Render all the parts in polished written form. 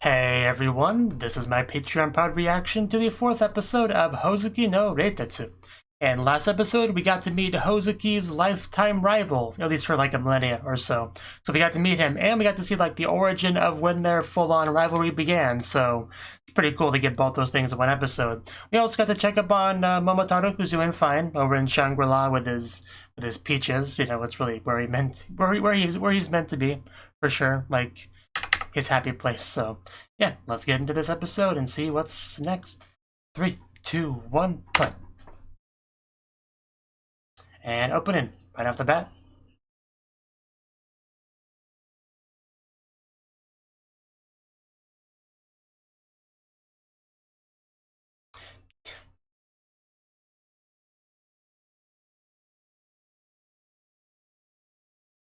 Hey everyone, this is my Patreon proud reaction to the 4th episode of Hoozuki no Reitetsu. And last episode, we got to meet Hoozuki's lifetime rival, at least for like a millennia or so. So we got to meet him, and we got to see like the origin of when their full-on rivalry began, so it's pretty cool to get both those things in one episode. We also got to check up on Momotaro, who's doing fine over in Shangri-La with his peaches. You know, it's really where he's meant to be, for sure. Like, his happy place. So yeah, let's get into this episode and see what's next. 3, 2, 1, play. And opening right off the bat.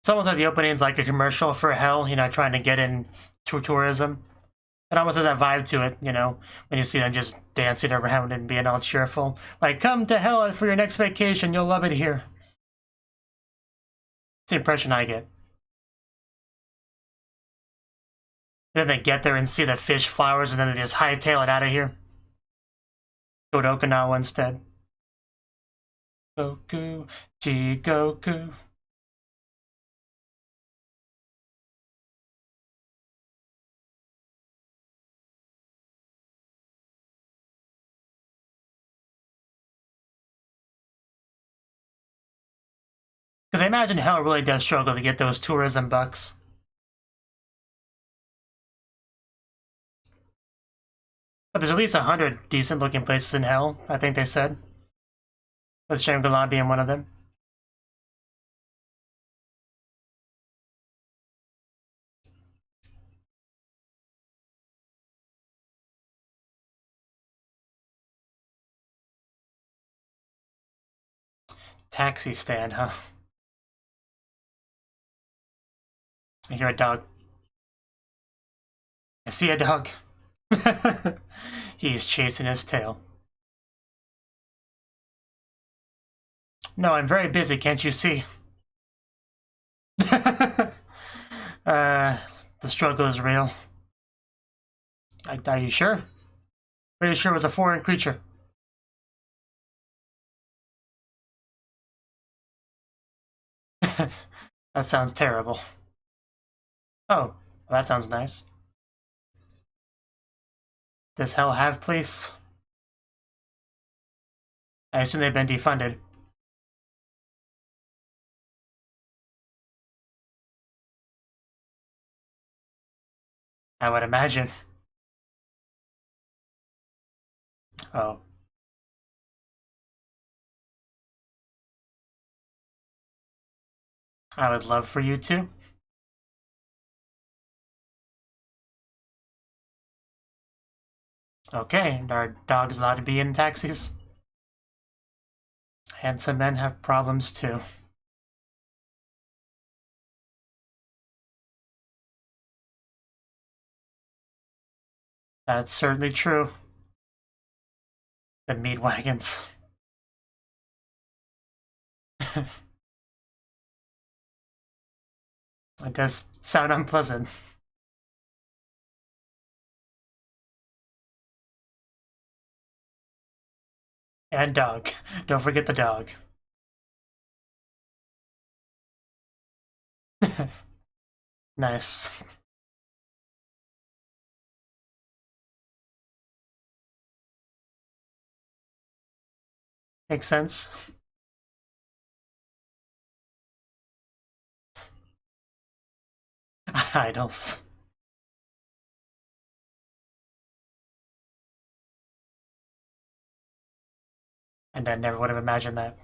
It's almost like the opening's like a commercial for hell, you know, trying to get in tourism. It almost has that vibe to it, you know, when you see them just dancing around and being all cheerful. Like, come to hell for your next vacation, you'll love it here. It's the impression I get. Then they get there and see the fish flowers and then they just hightail it out of here. Go to Okinawa instead. Goku, Jigoku. Because I imagine hell really does struggle to get those tourism bucks. But there's at least 100 decent looking places in hell, I think they said. With Shangri-La being one of them. Taxi stand, huh? I hear a dog. I see a dog. He's chasing his tail. No, I'm very busy, can't you see? The struggle is real. Are you sure? Pretty sure it was a foreign creature. That sounds terrible. Oh, well, that sounds nice. Does hell have police? I assume they've been defunded. I would imagine. Oh. I would love for you to. Okay, are dogs allowed to be in taxis? Handsome men have problems too. That's certainly true. The meat wagons. It does sound unpleasant. And dog. Don't forget the dog. Nice. Makes sense. Idols. And I never would have imagined that.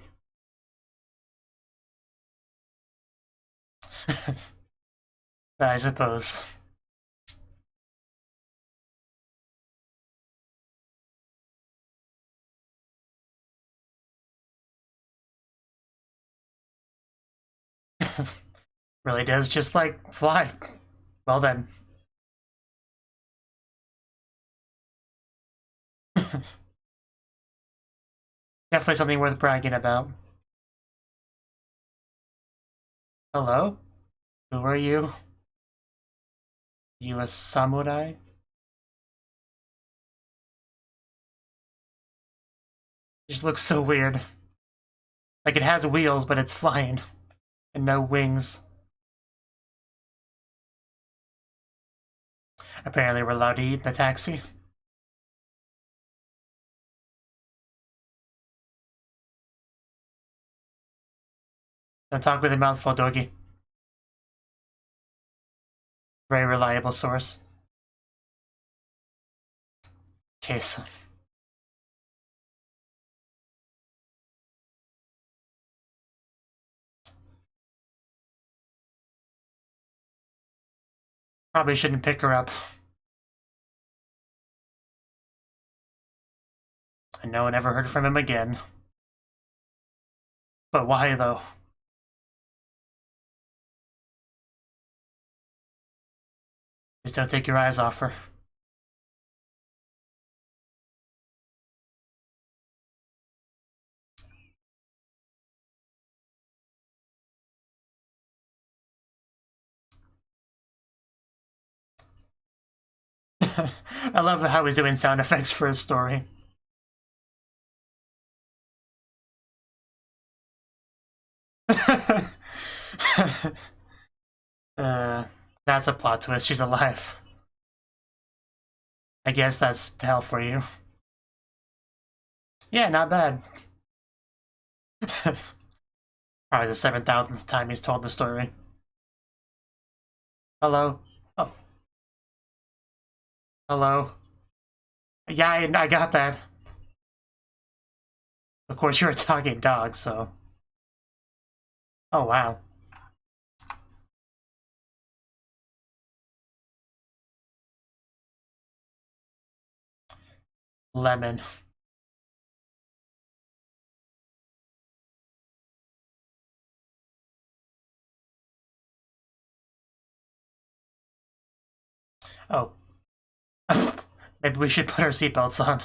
But I suppose. Really does just like fly. Well then. Definitely something worth bragging about. Hello? Who are you? You a samurai? It just looks so weird. Like it has wheels, but it's flying. And no wings. Apparently we're allowed to eat in the taxi. Don't talk with a mouthful, doggy. Very reliable source. Okay, so... Probably shouldn't pick her up. And no one ever heard from him again. But why, though? Just don't take your eyes off her. I love how he's doing sound effects for his story. That's a plot twist. She's alive. I guess that's hell for you. Yeah, not bad. Probably the 7,000th time he's told the story. Hello? Oh. Hello? Yeah, I got that. Of course, you're a talking dog, so... Oh, wow. Lemon. Oh. Maybe we should put our seatbelts on.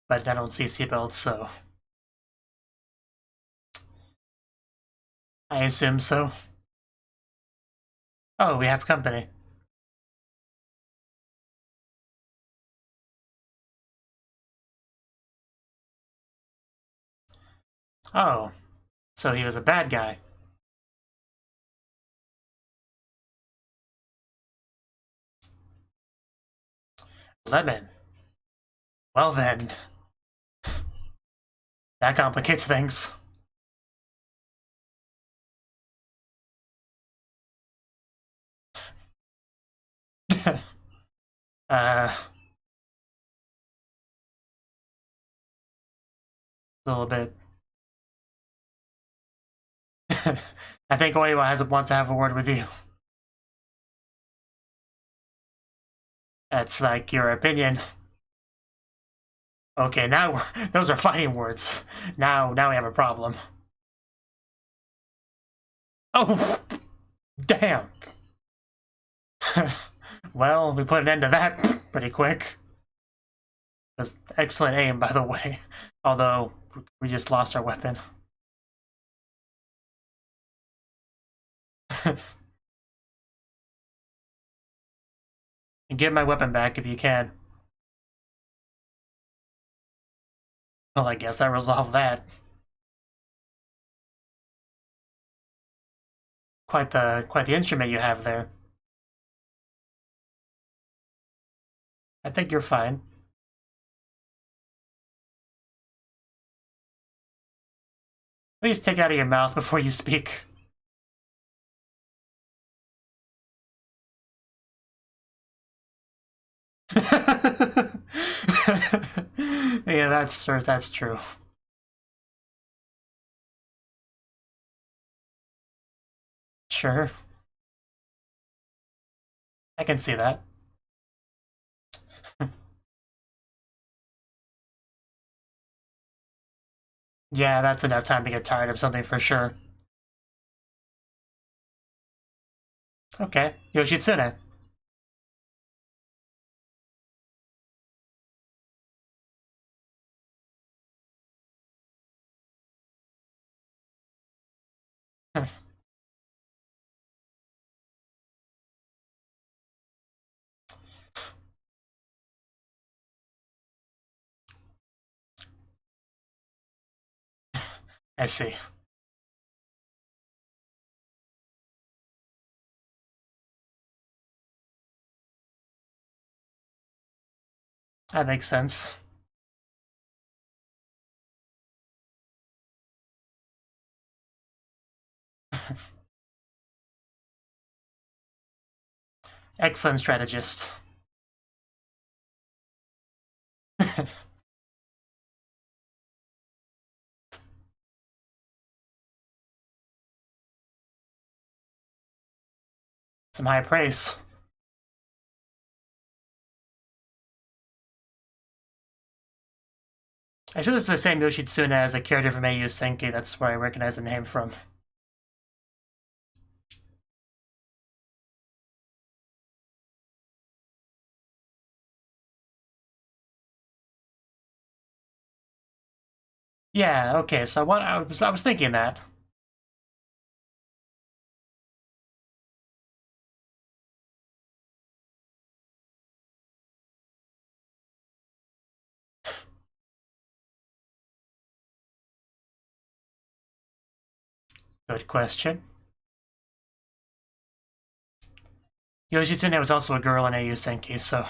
But I don't see seatbelts, so... I assume so. Oh, we have company. Oh. So he was a bad guy. Lemon. Well then. That complicates things. A little bit. I think Oiwa wants to have a word with you. That's like your opinion. Okay, now those are fighting words. Now we have a problem. Oh, damn. Well, we put an end to that pretty quick. It was excellent aim, by the way. Although, we just lost our weapon. And give my weapon back if you can. Well, I guess I resolved that. Quite the instrument you have there. I think you're fine. Please take it out of your mouth before you speak. Yeah, that's true. Sure. I can see that. Yeah, that's enough time to get tired of something for sure. Okay, Yoshitsune. I see. That makes sense. Excellent strategist. Some high praise. I sure this is the same Yoshitsune as a character from HolyFFF. That's where I recognize the name from. Yeah, okay, so I was thinking that. Good question. Yoshitsune was also a girl in HolyFFF, so...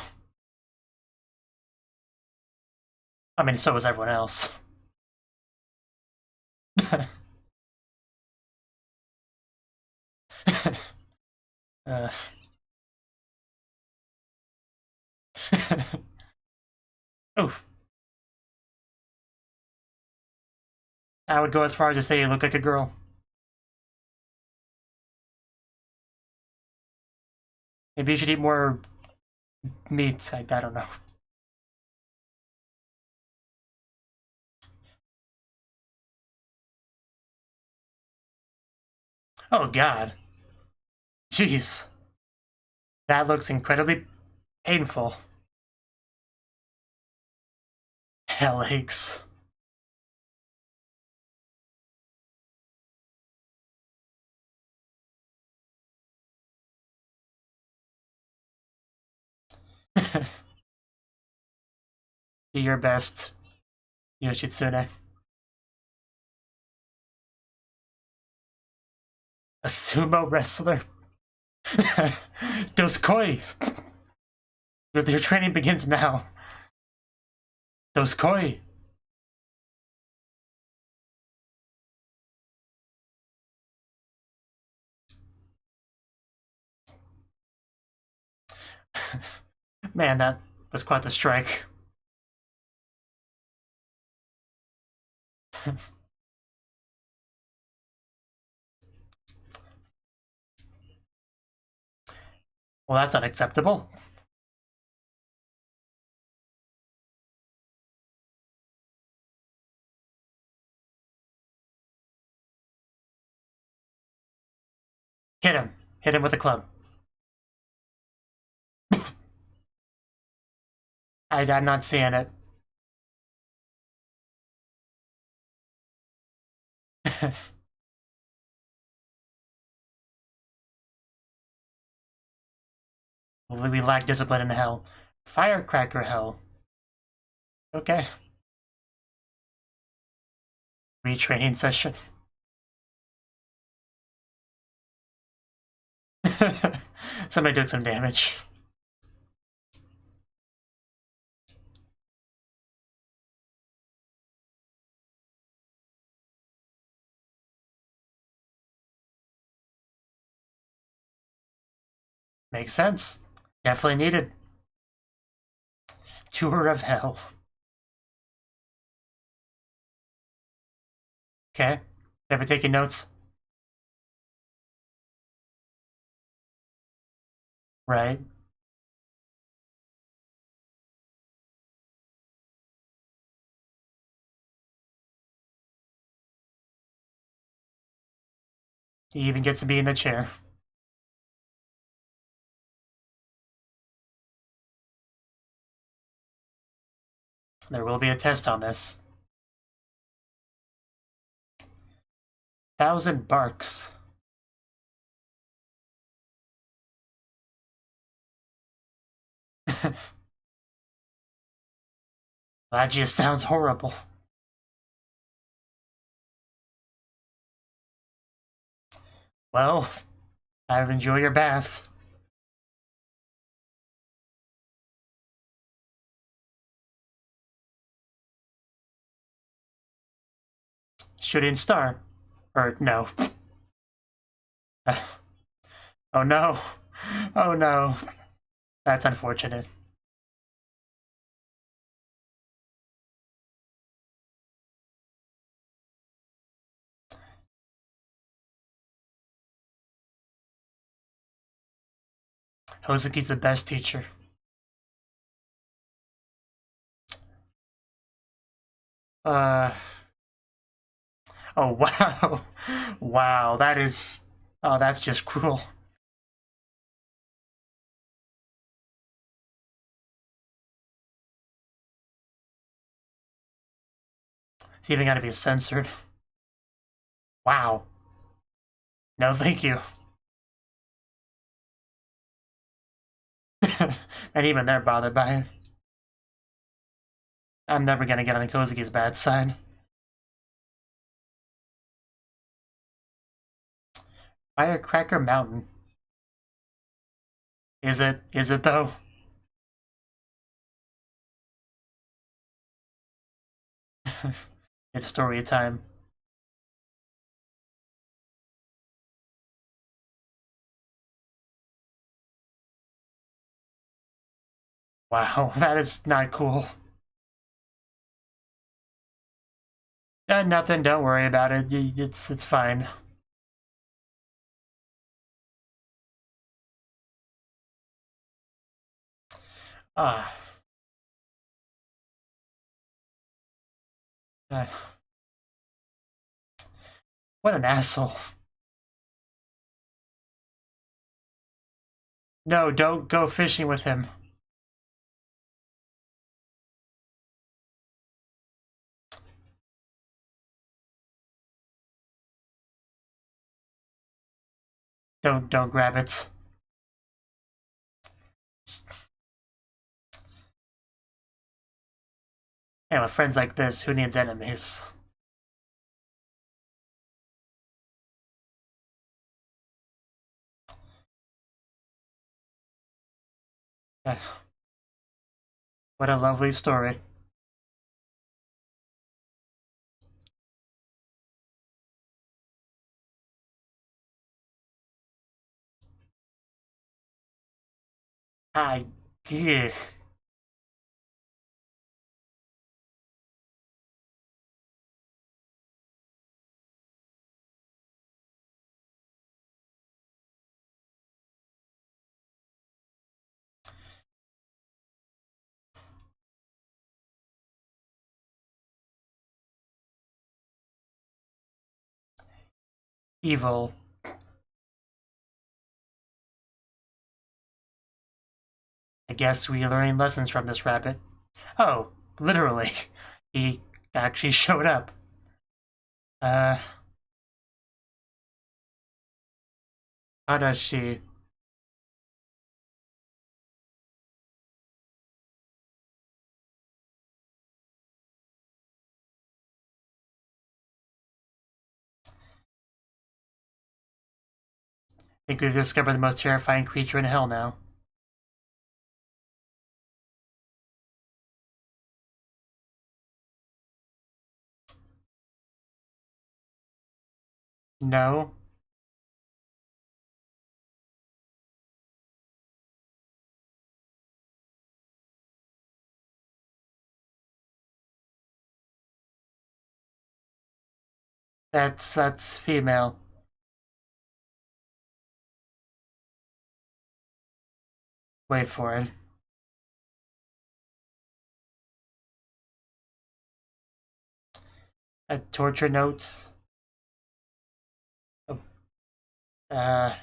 I mean, so was everyone else. uh. Oof. I would go as far as to say you look like a girl. Maybe you should eat more meat. I don't know. Oh god. Jeez. That looks incredibly painful. Hell aches. Do your best, Yoshitsune. A sumo wrestler? Doskoi! Your training begins now. Doskoi! Man, that was quite the strike. Well, that's unacceptable. Hit him. Hit him with a club. I'm not seeing it. We lack discipline in hell. Firecracker hell. Okay. Retraining session. Somebody took some damage. Makes sense. Definitely needed. Tour of hell. Okay. Ever taking notes? Right. He even gets to be in the chair. There will be a test on this. 1,000 barks. That just sounds horrible. Well, enjoy your bath. Shooting star. Or no. Oh no. Oh no. That's unfortunate. Hoozuki's the best teacher. Oh wow. Wow, that is... Oh, that's just cruel. It's even gotta be censored. Wow. No, thank you. And even they're bothered by it. I'm never gonna get on Hoozuki's bad side. Firecracker Mountain. Is it? Is it though? It's story time. Wow, that is not cool. Nothing, don't worry about it. It's fine. Ah. What an asshole. No, don't go fishing with him. Don't grab it. And with friends like this, who needs enemies? What a lovely story. Yeah. Evil. I guess we're learning lessons from this rabbit. Oh, literally. He actually showed up. How does she? I think we've discovered the most terrifying creature in hell now. No. That's female. Wait for it. A torture note. Oh, uh,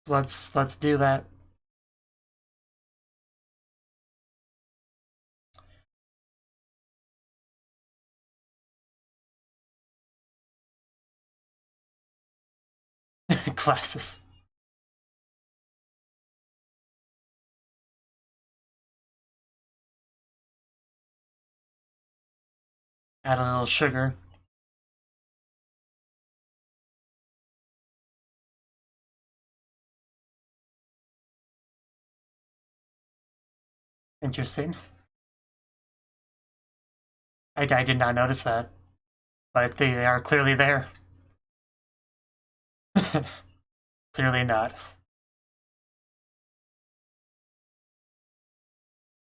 let's do that. Classes. Add a little sugar. Interesting. I did not notice that, but they are clearly there. Clearly not.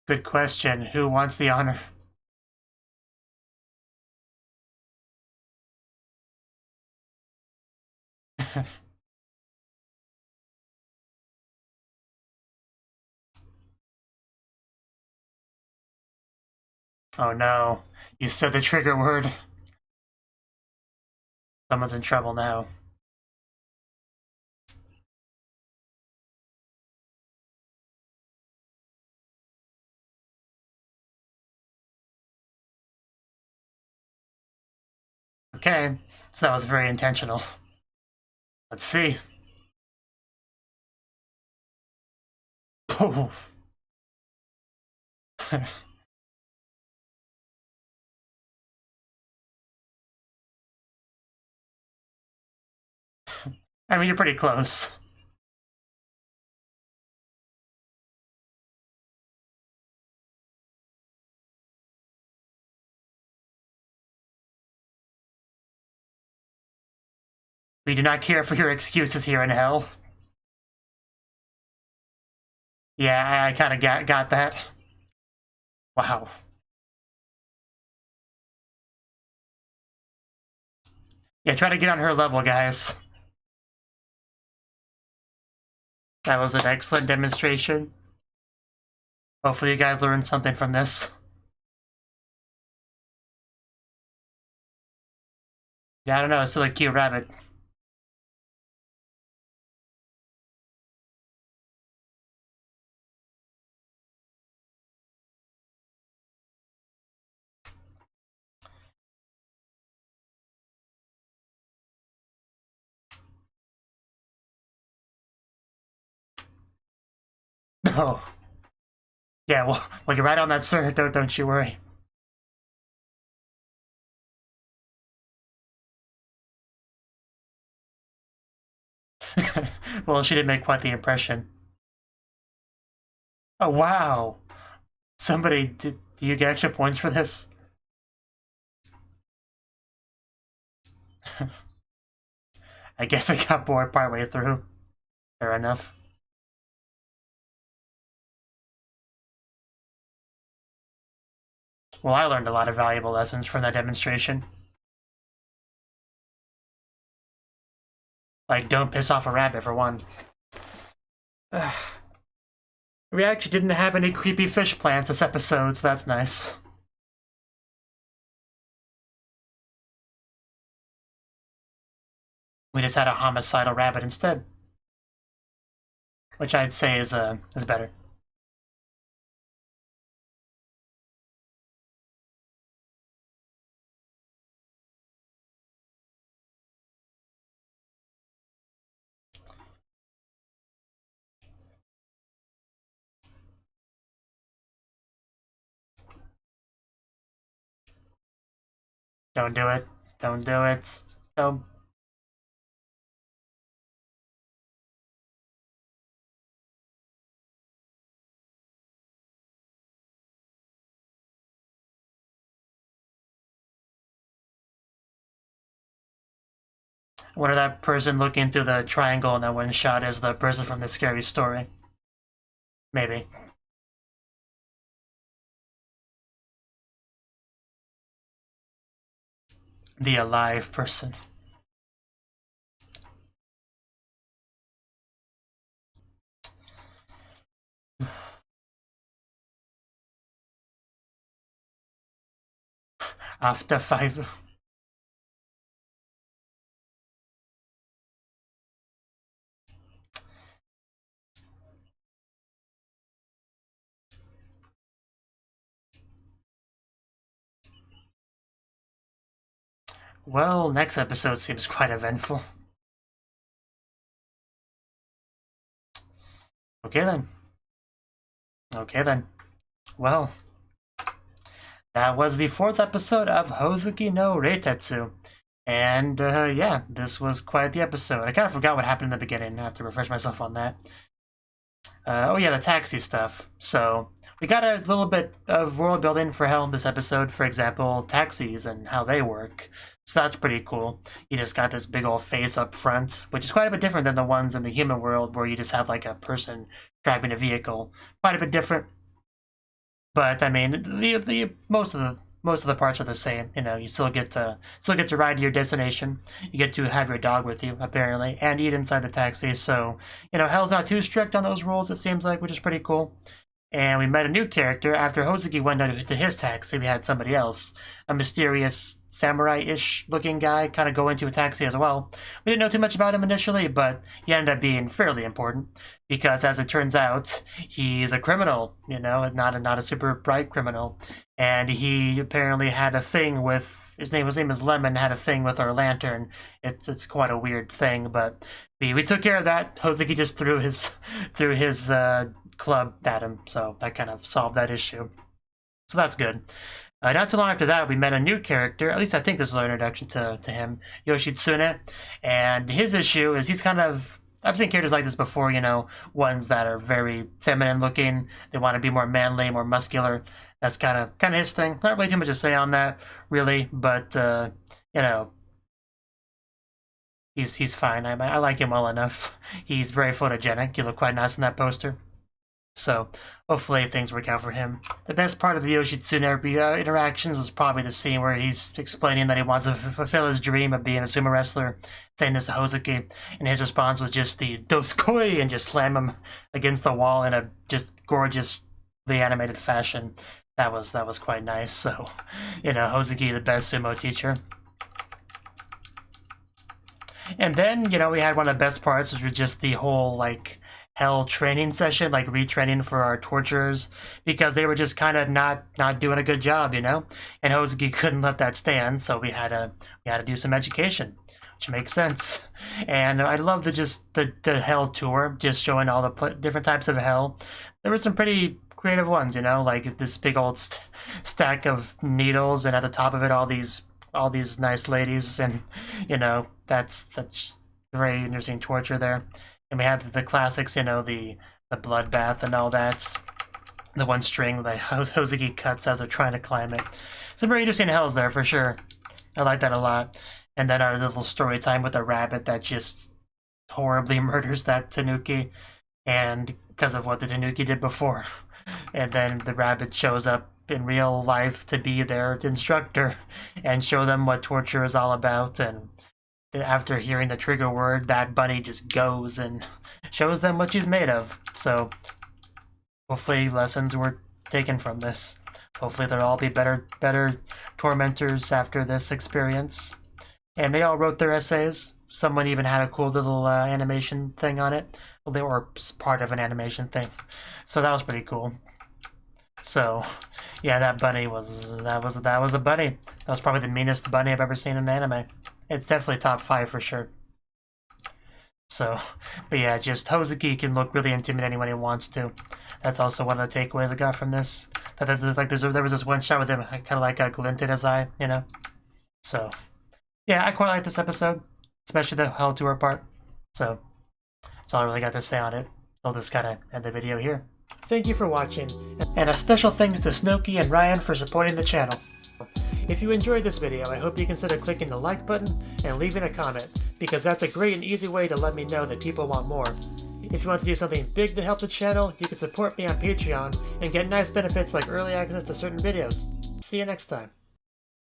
Good question. Who wants the honor? Oh no. You said the trigger word. Someone's in trouble now. Okay, so that was very intentional. Let's see. Oh. I mean, you're pretty close. We do not care for your excuses here in hell. Yeah, I kind of got that. Wow. Yeah, try to get on her level, guys. That was an excellent demonstration. Hopefully you guys learned something from this. Yeah, I don't know, it's still a cute rabbit. Oh. Yeah, well, you're right on that, sir. Don't you worry. Well, she did make quite the impression. Oh, wow. Somebody, do you get extra points for this? I guess I got bored partway through. Fair enough. Well, I learned a lot of valuable lessons from that demonstration. Like, don't piss off a rabbit, for one. We actually didn't have any creepy fish plants this episode, so that's nice. We just had a homicidal rabbit instead. Which I'd say is better. Don't do it. Don't do it. Don't. I wonder that person looking through the triangle in that one shot is the person from the scary story. Maybe. The alive person. After 5. Well, next episode seems quite eventful. Okay then. Okay then. Well, that was the 4th episode of Hoozuki no Reitetsu. And yeah, this was quite the episode. I kind of forgot what happened in the beginning. I have to refresh myself on that. Oh yeah, the taxi stuff. So we got a little bit of world building for Hell in this episode. For example, taxis and how they work. So that's pretty cool. You just got this big old face up front, which is quite a bit different than the ones in the human world where you just have like a person driving a vehicle. Quite a bit different. But I mean, the most of the parts are the same. You know, you still get to ride to your destination. You get to have your dog with you, apparently, and eat inside the taxi. So, you know, Hell's not too strict on those rules, it seems like, which is pretty cool. And we met a new character. After Hoozuki went to his taxi, we had somebody else, a mysterious samurai-ish looking guy, kind of go into a taxi as well. We didn't know too much about him initially, but he ended up being fairly important because, as it turns out, he's a criminal. You know, not a super bright criminal, and he apparently had a thing with his name is Lemon. Had a thing with our lantern. It's quite a weird thing, but we took care of that. Hoozuki just threw his club at him, so that kind of solved that issue. So that's good. Not too long after that, we met a new character. At least I think this was our introduction to him, Yoshitsune. And his issue is he's kind of... I've seen characters like this before, you know, ones that are very feminine looking. They want to be more manly, more muscular. That's kind of his thing. Not really too much to say on that, really, but, you know, he's fine. I like him well enough. He's very photogenic. You look quite nice in that poster. So, hopefully things work out for him. The best part of the Yoshitsune interactions was probably the scene where he's explaining that he wants to fulfill his dream of being a sumo wrestler, saying this to Hoozuki, and his response was just the doskoi and just slam him against the wall in a just gorgeously animated fashion. That was quite nice. So, you know, Hoozuki, the best sumo teacher. And then, you know, we had one of the best parts, which was just the whole, like, Hell training session, like retraining for our torturers, because they were just kind of not doing a good job, you know. And Hoozuki couldn't let that stand, so we had to do some education, which makes sense. And I love the Hell tour, just showing all the different types of Hell. There were some pretty creative ones, you know, like this big old stack of needles, and at the top of it, all these nice ladies, and you know, that's very interesting torture there. And we had the classics, you know, the bloodbath and all that. The one string that Hoozuki cuts as they're trying to climb it. Some very interesting Hells there, for sure. I like that a lot. And then our little story time with the rabbit that just horribly murders that Cnouki. And because of what the Cnouki did before. And then the rabbit shows up in real life to be their instructor and show them what torture is all about. And after hearing the trigger word, that bunny just goes and shows them what she's made of. So hopefully lessons were taken from this. Hopefully they'll all be better tormentors after this experience. And they all wrote their essays. Someone even had a cool little animation thing on it. Well, they were part of an animation thing. So that was pretty cool. So yeah, that bunny was a bunny. That was probably the meanest bunny I've ever seen in an anime. It's definitely top 5 for sure. So, but yeah, just Hoozuki can look really intimidating when he wants to. That's also one of the takeaways I got from this. That there was this one shot with him, kind of like glinted his eye, you know. So, yeah, I quite like this episode, especially the Hell Tour part. So, that's all I really got to say on it. I'll just kind of end the video here. Thank you for watching, and a special thanks to Cnouki and Ryan for supporting the channel. If you enjoyed this video, I hope you consider clicking the like button and leaving a comment, because that's a great and easy way to let me know that people want more. If you want to do something big to help the channel, you can support me on Patreon and get nice benefits like early access to certain videos. See you next time.